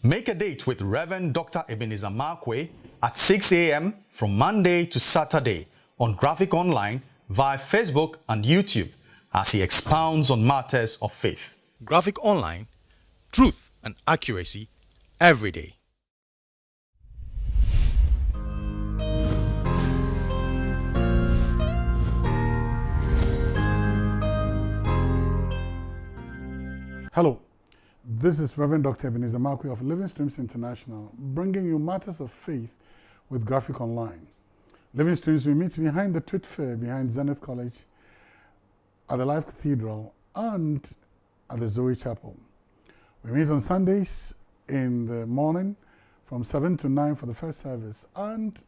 Make a date with Reverend Dr. Ebenezer Markwei at 6 a.m. from Monday to Saturday on Graphic Online via Facebook and YouTube as he expounds on matters of faith. Graphic Online, truth and accuracy every day. Hello, this is Reverend Dr. Ebenezer Markwei of Living Streams International, bringing you matters of faith with Graphic Online. Living Streams, we meet behind the Trade Fair, behind Zenith College, at the Life Cathedral, and at the Zoe Chapel. We meet on Sundays in the morning from 7 to 9 for the first service and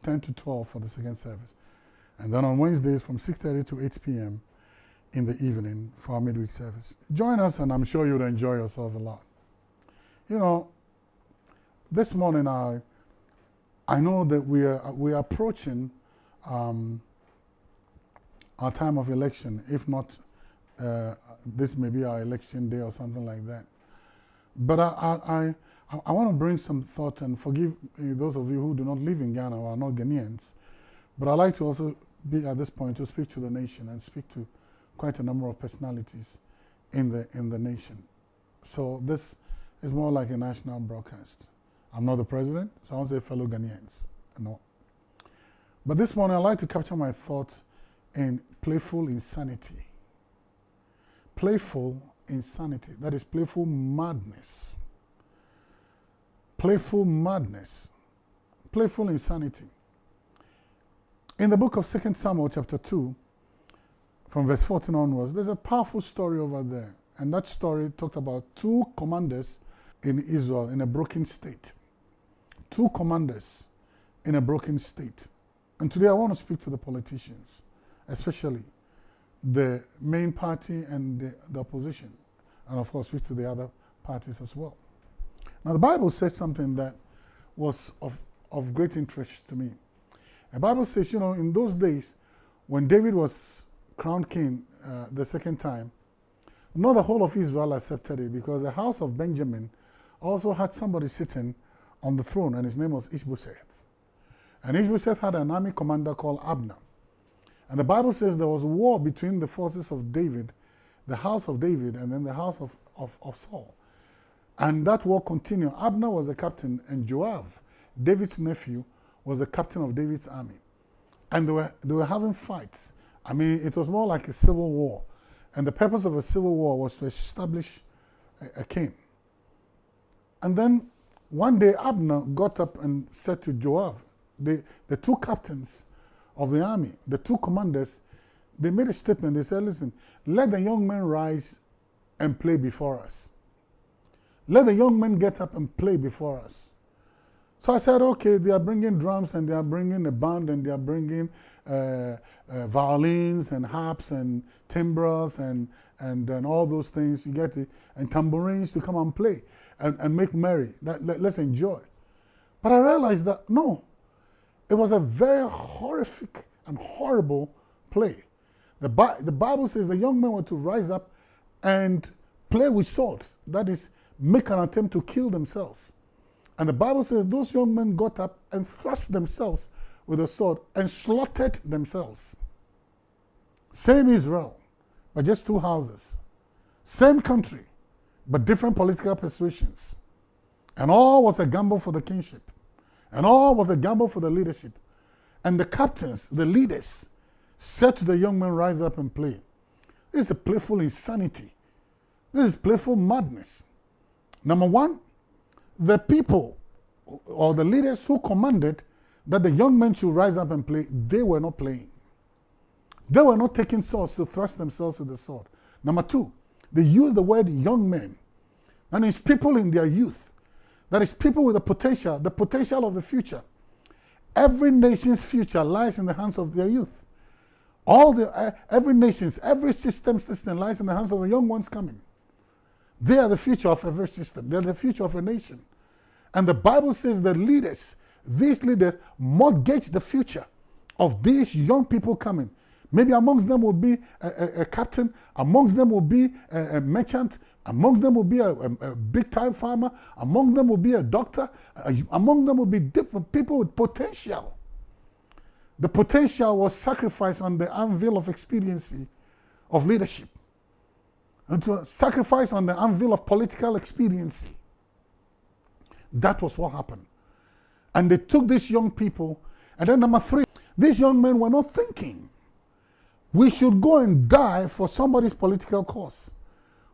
10 to 12 for the second service. And then on Wednesdays from 6:30 to 8 p.m. in the evening for our midweek service. Join us and I'm sure you'll enjoy yourself a lot. You know, this morning I know that we are approaching our time of election. If not, this may be our election day or something like that. But I want to bring some thought, and forgive those of you who do not live in Ghana or are not Ghanaians. But I'd like to also be at this point to speak to the nation and speak to quite a number of personalities in the nation. So this is more like a national broadcast. I'm not the president, so I won't say fellow Ghanaians. No. But this morning I'd like to capture my thoughts in playful insanity. Playful insanity, that is playful madness. Playful madness. Playful insanity. In the book of 2 Samuel chapter 2, from verse 14 onwards, there's a powerful story over there. And that story talked about two commanders in Israel in a broken state. Two commanders in a broken state. And today I want to speak to the politicians, especially the main party and the opposition. And of course, speak to the other parties as well. Now, the Bible says something that was of great interest to me. The Bible says, in those days, when David was crowned king the second time, not the whole of Israel accepted it, because the house of Benjamin also had somebody sitting on the throne, and his name was Ishbosheth. And Ishbosheth had an army commander called Abner. And the Bible says there was war between the forces of David, the house of David, and then the house of Saul. And that war continued. Abner was the captain, and Joab, David's nephew, was the captain of David's army. And they were having fights. I mean, it was more like a civil war. And the purpose of a civil war was to establish a king. And then one day Abner got up and said to Joab, the two captains of the army, the two commanders, they made a statement. They said, listen, let the young men rise and play before us. Let the young men get up and play before us. So I said, okay, they are bringing drums and they are bringing a band and they are bringing violins and harps and timbrels and all those things, you get it, and tambourines to come and play and make merry. Let's enjoy. But I realized that, no, it was a very horrific and horrible play. The Bible says the young men were to rise up and play with swords, that is, make an attempt to kill themselves. And the Bible says those young men got up and thrust themselves with a sword and slaughtered themselves. Same Israel, but just two houses. Same country, but different political persuasions. And all was a gamble for the kingship. And all was a gamble for the leadership. And the captains, the leaders, said to the young men, rise up and play. This is a playful insanity. This is playful madness. Number one, the people or the leaders who commanded that the young men should rise up and play, they were not playing. They were not taking swords to thrust themselves with the sword. Number two, they used the word young men. And it's people in their youth. That is people with the potential of the future. Every nation's future lies in the hands of their youth. Every system lies in the hands of the young ones coming. They are the future of every system. They are the future of a nation. And the Bible says that these leaders mortgage the future of these young people coming, Maybe amongst them will be a captain, amongst them will be a merchant, amongst them will be a big-time farmer, among them will be a doctor, among them will be different people with potential. The potential was sacrificed on the anvil of expediency, of leadership, and to sacrifice on the anvil of political expediency. That was what happened. And they took these young people, and then number 3, these young men were not thinking we should go and die for somebody's political cause.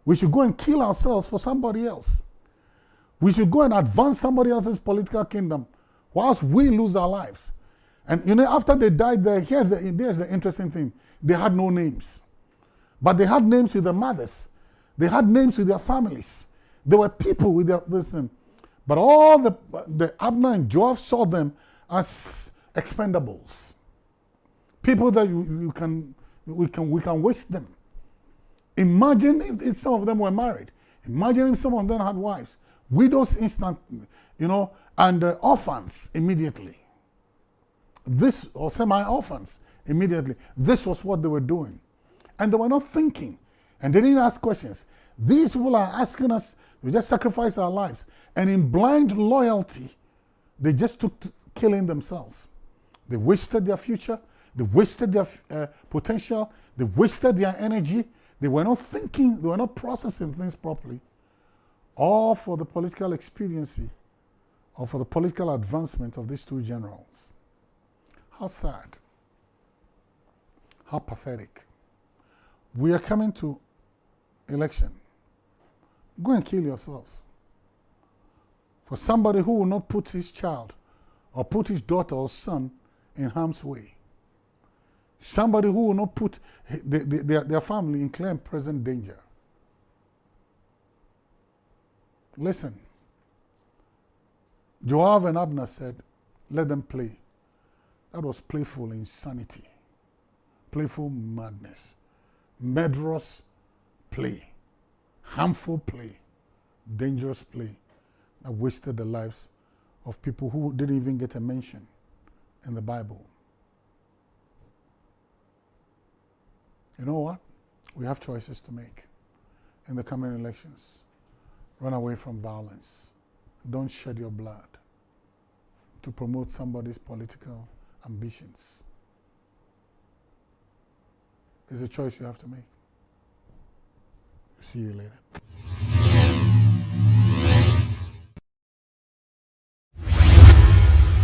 We should go and kill ourselves for somebody else. We should go and advance somebody else's political kingdom whilst we lose our lives. And you know, after they died there, there's the interesting thing. They had no names. But they had names with their mothers. They had names with their families. They were people with their listen. But all the Abner and Joab saw them as expendables. People that we can waste them. Imagine if some of them were married. Imagine if some of them had wives. Widows instantly, and orphans immediately. This, or semi-orphans immediately. This was what they were doing. And they were not thinking. And they didn't ask questions. These people are asking us to just sacrifice our lives. And in blind loyalty, they just took to killing themselves. They wasted their future. They wasted their potential. They wasted their energy. They were not thinking. They were not processing things properly. All for the political expediency or for the political advancement of these 2 generals. How sad. How pathetic. We are coming to election. Go and kill yourselves. For somebody who will not put his child or put his daughter or son in harm's way. Somebody who will not put their family in clear and present danger. Listen. Joab and Abner said, let them play. That was playful insanity. Playful madness. Murderous play. Harmful play. Dangerous play that wasted the lives of people who didn't even get a mention in the Bible. You know what? We have choices to make in the coming elections. Run away from violence. Don't shed your blood to promote somebody's political ambitions. It's a choice you have to make. See you later.